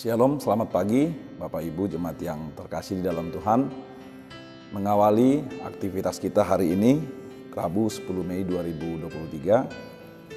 Shalom, selamat pagi Bapak Ibu jemaat yang terkasih di dalam Tuhan. Mengawali aktivitas kita hari ini, Rabu 10 Mei 2023,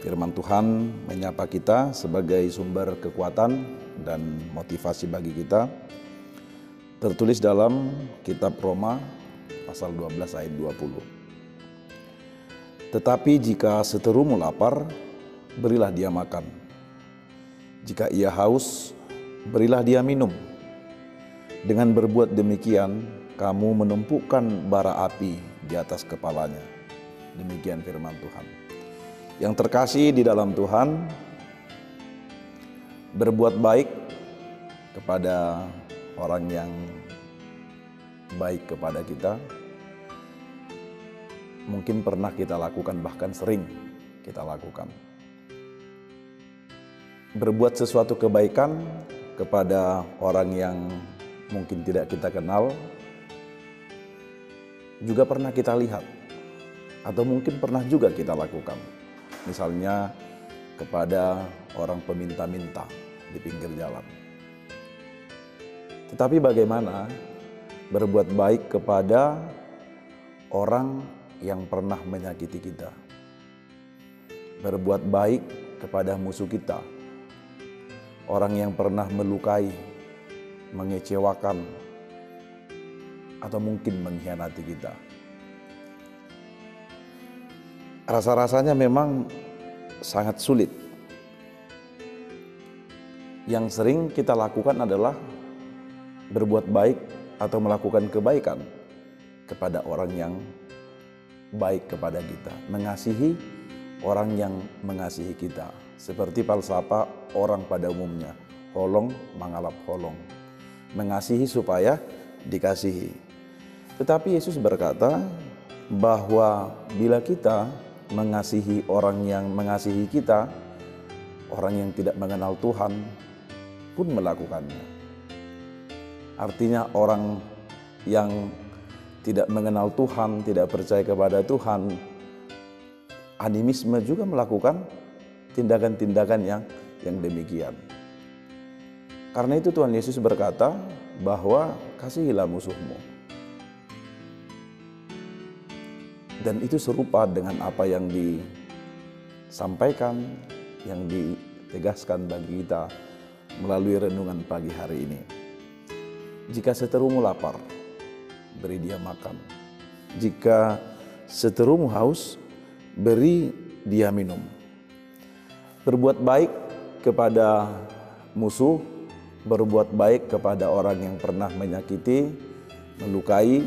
firman Tuhan menyapa kita sebagai sumber kekuatan dan motivasi bagi kita. Tertulis dalam kitab Roma pasal 12 ayat 20. Tetapi jika seterumu lapar, berilah dia makan. Jika ia haus, berilah dia minum. Dengan berbuat demikian, kamu menumpukan bara api di atas kepalanya. Demikian firman Tuhan. Yang terkasih di dalam Tuhan, berbuat baik kepada orang yang baik kepada kita, mungkin pernah kita lakukan, bahkan sering kita lakukan. Berbuat sesuatu kebaikan kepada orang yang mungkin tidak kita kenal juga pernah kita lihat, atau mungkin pernah juga kita lakukan. Misalnya kepada orang peminta-minta di pinggir jalan. Tetapi bagaimana berbuat baik kepada orang yang pernah menyakiti kita? Berbuat baik kepada musuh kita, orang yang pernah melukai, mengecewakan, atau mungkin mengkhianati kita. Rasa-rasanya memang sangat sulit. Yang sering kita lakukan adalah berbuat baik atau melakukan kebaikan kepada orang yang baik kepada kita, mengasihi orang yang mengasihi kita. Seperti falsafah orang pada umumnya, holong mangalap holong, mengasihi supaya dikasihi. Tetapi Yesus berkata bahwa bila kita mengasihi orang yang mengasihi kita, orang yang tidak mengenal Tuhan pun melakukannya. Artinya orang yang tidak mengenal Tuhan, tidak percaya kepada Tuhan, animisme juga melakukan tindakan-tindakan yang demikian. Karena itu Tuhan Yesus berkata bahwa kasihilah musuhmu. Dan itu serupa dengan apa yang disampaikan, yang ditegaskan bagi kita melalui renungan pagi hari ini. Jika seterumu lapar, beri dia makan. Jika seterumu haus, beri dia minum. Berbuat baik kepada musuh, berbuat baik kepada orang yang pernah menyakiti, melukai,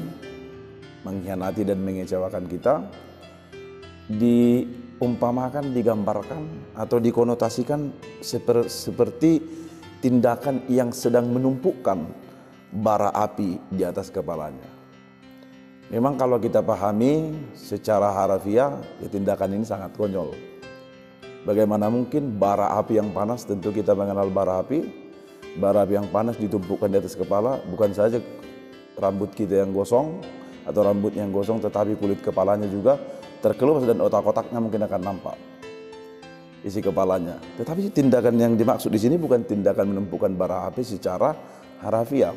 mengkhianati dan mengecewakan kita, diumpamakan, digambarkan atau dikonotasikan seperti tindakan yang sedang menumpukan bara api di atas kepalanya. Memang kalau kita pahami secara harafiah, tindakan ini sangat konyol. Bagaimana mungkin bara api yang panas, tentu kita mengenal bara api yang panas ditumpukkan di atas kepala, bukan saja rambut kita yang gosong atau rambut yang gosong, tetapi kulit kepalanya juga terkelupas dan otak-otaknya mungkin akan nampak isi kepalanya. Tetapi tindakan yang dimaksud di sini bukan tindakan menumpukan bara api secara harafiah.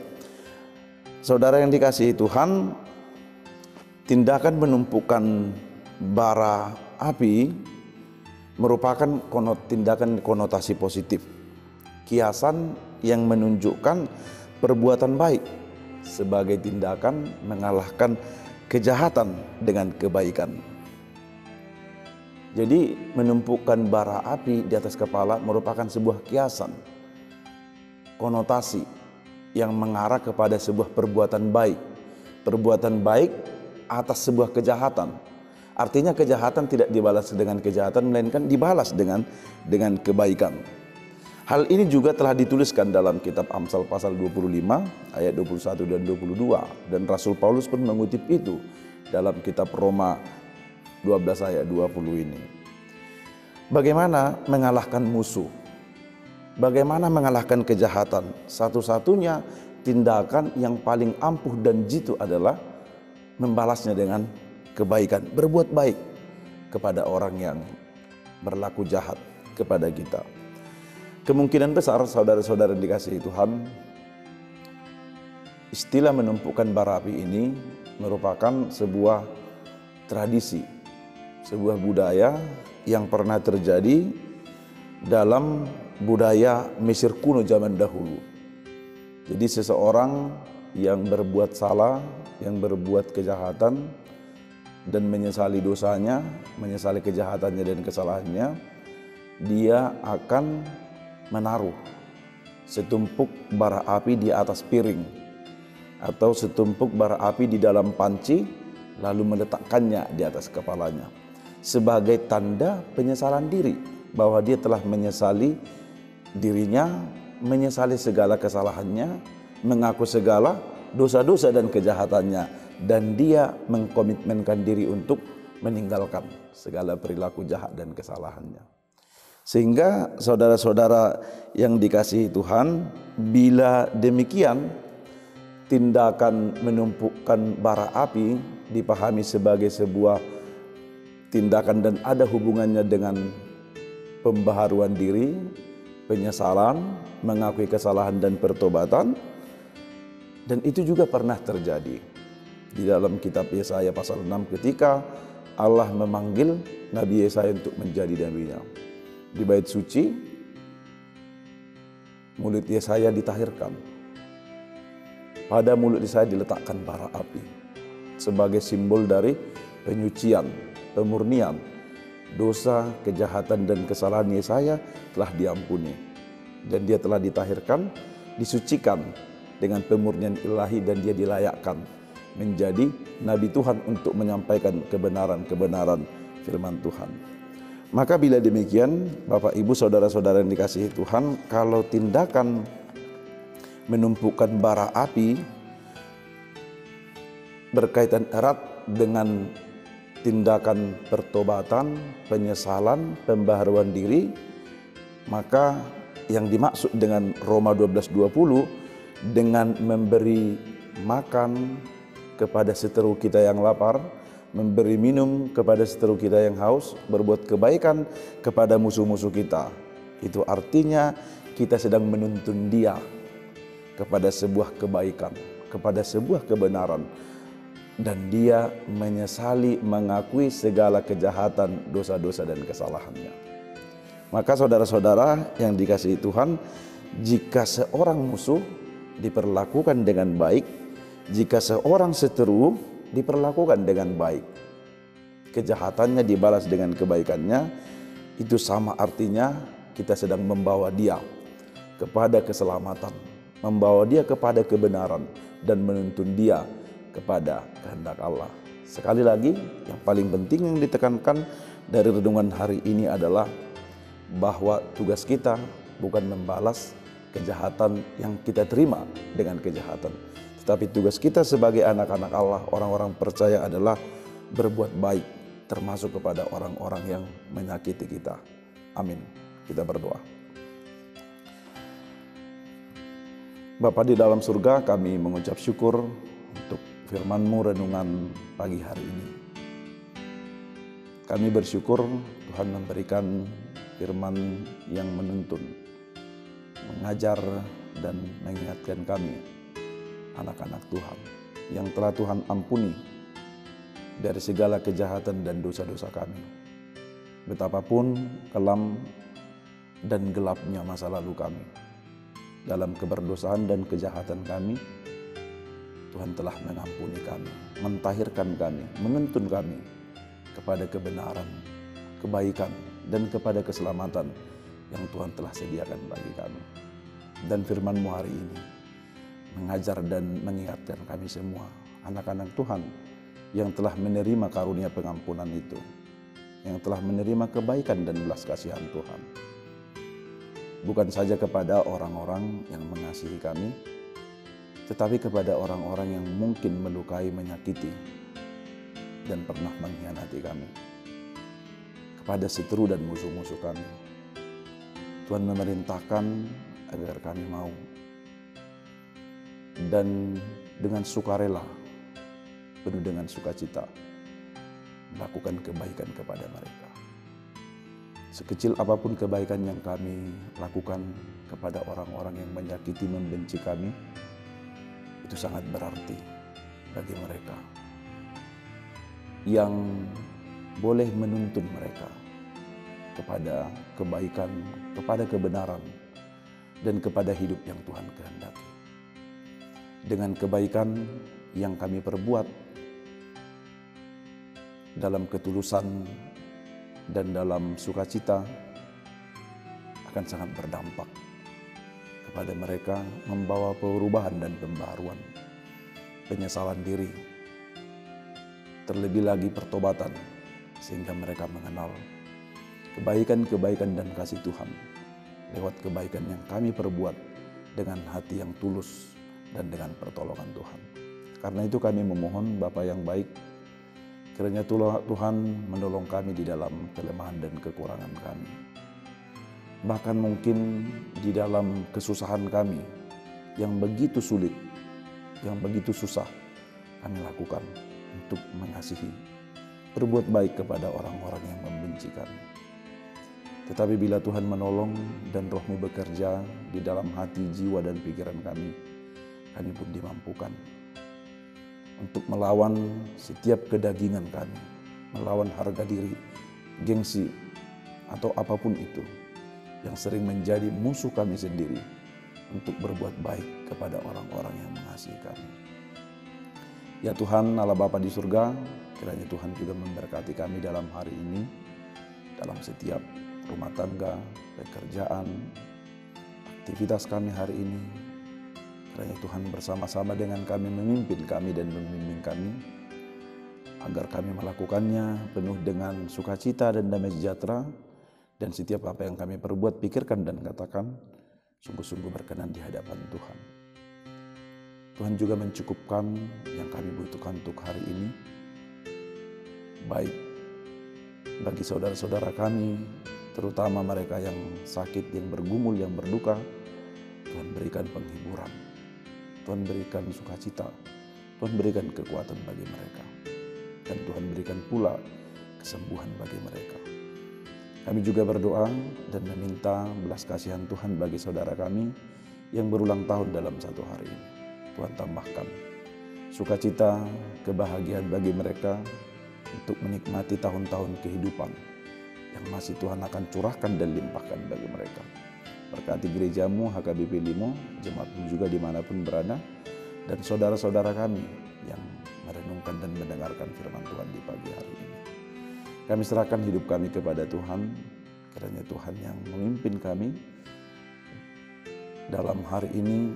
Saudara yang dikasihi Tuhan, tindakan menumpukan bara api merupakan tindakan konotasi positif, kiasan yang menunjukkan perbuatan baik sebagai tindakan mengalahkan kejahatan dengan kebaikan. Jadi menumpukan bara api di atas kepala merupakan sebuah kiasan, konotasi yang mengarah kepada sebuah perbuatan baik atas sebuah kejahatan. Artinya kejahatan tidak dibalas dengan kejahatan, melainkan dibalas dengan kebaikan. Hal ini juga telah dituliskan dalam kitab Amsal pasal 25 ayat 21 dan 22. Dan Rasul Paulus pun mengutip itu dalam kitab Roma 12 ayat 20 ini. Bagaimana mengalahkan musuh? Bagaimana mengalahkan kejahatan? Satu-satunya tindakan yang paling ampuh dan jitu adalah membalasnya dengan kebaikan, berbuat baik kepada orang yang berlaku jahat kepada kita. Kemungkinan besar saudara-saudara yang dikasihi Tuhan, istilah menumpukan bara api ini merupakan sebuah tradisi, sebuah budaya yang pernah terjadi dalam budaya Mesir kuno zaman dahulu. Jadi seseorang yang berbuat salah, yang berbuat kejahatan dan menyesali dosanya, menyesali kejahatannya dan kesalahannya, dia akan menaruh setumpuk bara api di atas piring atau setumpuk bara api di dalam panci, lalu meletakkannya di atas kepalanya sebagai tanda penyesalan diri, bahwa dia telah menyesali dirinya, menyesali segala kesalahannya, mengaku segala dosa-dosa dan kejahatannya, dan dia mengkomitmenkan diri untuk meninggalkan segala perilaku jahat dan kesalahannya. Sehingga saudara-saudara yang dikasihi Tuhan, bila demikian tindakan menumpukan bara api dipahami sebagai sebuah tindakan dan ada hubungannya dengan pembaharuan diri, penyesalan, mengakui kesalahan dan pertobatan. Dan itu juga pernah terjadi di dalam kitab Yesaya pasal 6 ketika Allah memanggil Nabi Yesaya untuk menjadi nabinya. Di bait suci, mulut Yesaya ditahirkan. Pada mulut Yesaya diletakkan bara api sebagai simbol dari penyucian, pemurnian. Dosa, kejahatan dan kesalahan Yesaya telah diampuni. Dan dia telah ditahirkan, disucikan dengan pemurnian ilahi, dan dia dilayakkan menjadi Nabi Tuhan untuk menyampaikan kebenaran-kebenaran firman Tuhan. Maka bila demikian, Bapak Ibu saudara-saudara yang dikasihi Tuhan, kalau tindakan menumpukan bara api berkaitan erat dengan tindakan pertobatan, penyesalan, pembaharuan diri, maka yang dimaksud dengan Roma 12:20 dengan memberi makan kepada seteru kita yang lapar, memberi minum kepada seteru kita yang haus, berbuat kebaikan kepada musuh-musuh kita. Itu artinya kita sedang menuntun dia kepada sebuah kebaikan, kepada sebuah kebenaran. Dan dia menyesali, mengakui segala kejahatan, dosa-dosa dan kesalahannya. Maka saudara-saudara yang dikasihi Tuhan, jika seorang musuh diperlakukan dengan baik, jika seorang seteru diperlakukan dengan baik, kejahatannya dibalas dengan kebaikannya, itu sama artinya kita sedang membawa dia kepada keselamatan, membawa dia kepada kebenaran, dan menuntun dia kepada kehendak Allah. Sekali lagi, yang paling penting yang ditekankan dari renungan hari ini adalah bahwa tugas kita bukan membalas kejahatan yang kita terima dengan kejahatan, tetapi tugas kita sebagai anak-anak Allah, orang-orang percaya adalah berbuat baik, termasuk kepada orang-orang yang menyakiti kita. Amin. Kita berdoa. Bapa di dalam surga, kami mengucap syukur untuk firman-Mu renungan pagi hari ini. Kami bersyukur Tuhan memberikan firman yang menuntun, mengajar dan mengingatkan kami, anak-anak Tuhan, yang telah Tuhan ampuni dari segala kejahatan dan dosa-dosa kami. Betapapun kelam dan gelapnya masa lalu kami, dalam keberdosaan dan kejahatan kami, Tuhan telah mengampuni kami, mentahirkan kami, menuntun kami kepada kebenaran, kebaikan, dan kepada keselamatan yang Tuhan telah sediakan bagi kami. Dan firman-Mu hari ini mengajar dan mengingatkan kami semua, anak-anak Tuhan yang telah menerima karunia pengampunan itu, yang telah menerima kebaikan dan belas kasihan Tuhan. Bukan saja kepada orang-orang yang mengasihi kami, tetapi kepada orang-orang yang mungkin melukai, menyakiti, dan pernah mengkhianati kami, kepada seteru dan musuh-musuh kami. Tuhan memerintahkan agar kami mau dan dengan sukarela, penuh dengan sukacita, melakukan kebaikan kepada mereka. Sekecil apapun kebaikan yang kami lakukan kepada orang-orang yang menyakiti, membenci kami, itu sangat berarti bagi mereka. Yang boleh menuntun mereka kepada kebaikan, kepada kebenaran, dan kepada hidup yang Tuhan kehendaki. Dengan kebaikan yang kami perbuat dalam ketulusan dan dalam sukacita akan sangat berdampak kepada mereka, membawa perubahan dan pembaharuan, penyesalan diri, terlebih lagi pertobatan, sehingga mereka mengenal kebaikan-kebaikan dan kasih Tuhan lewat kebaikan yang kami perbuat dengan hati yang tulus dan dengan pertolongan Tuhan. Karena itu kami memohon Bapa yang baik, kiranya Tuhan menolong kami di dalam kelemahan dan kekurangan kami. Bahkan mungkin di dalam kesusahan kami yang begitu sulit, yang begitu susah kami lakukan untuk mengasihi, berbuat baik kepada orang-orang yang membenci kami. Tetapi bila Tuhan menolong dan Roh-Mu bekerja di dalam hati, jiwa, dan pikiran kami pun dimampukan untuk melawan setiap kedagingan kami, melawan harga diri, gengsi, atau apapun itu yang sering menjadi musuh kami sendiri, untuk berbuat baik kepada orang-orang yang mengasihi kami. Ya Tuhan Allah Bapa di surga, kiranya Tuhan juga memberkati kami dalam hari ini, dalam setiap rumah tangga, pekerjaan, aktivitas kami hari ini. Kiranya Tuhan bersama-sama dengan kami memimpin kami dan membimbing kami, agar kami melakukannya penuh dengan sukacita dan damai sejahtera, dan setiap apa yang kami perbuat, pikirkan, dan katakan sungguh-sungguh berkenan di hadapan Tuhan. Tuhan juga mencukupkan yang kami butuhkan untuk hari ini, baik bagi saudara-saudara kami, terutama mereka yang sakit, yang bergumul, yang berduka. Tuhan berikan penghiburan, Tuhan berikan sukacita, Tuhan berikan kekuatan bagi mereka, dan Tuhan berikan pula kesembuhan bagi mereka. Kami juga berdoa dan meminta belas kasihan Tuhan bagi saudara kami yang berulang tahun dalam satu hari ini. Tuhan tambahkan sukacita, kebahagiaan bagi mereka untuk menikmati tahun-tahun kehidupan yang masih Tuhan akan curahkan dan limpahkan bagi mereka. Berkati gerejamu, HKBP Limo, jemaatmu juga dimanapun berada, dan saudara-saudara kami yang merenungkan dan mendengarkan firman Tuhan di pagi hari ini. Kami serahkan hidup kami kepada Tuhan, kiranya Tuhan yang memimpin kami dalam hari ini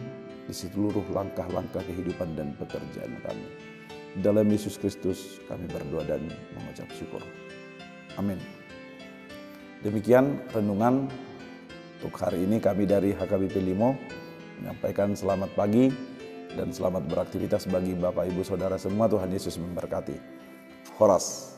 di seluruh langkah-langkah kehidupan dan pekerjaan kami. Dalam Yesus Kristus kami berdoa dan mengucap syukur. Amin. Demikian renungan untuk hari ini. Kami dari HKBP Limo menyampaikan selamat pagi dan selamat beraktivitas bagi Bapak Ibu Saudara semua. Tuhan Yesus memberkati. Horas.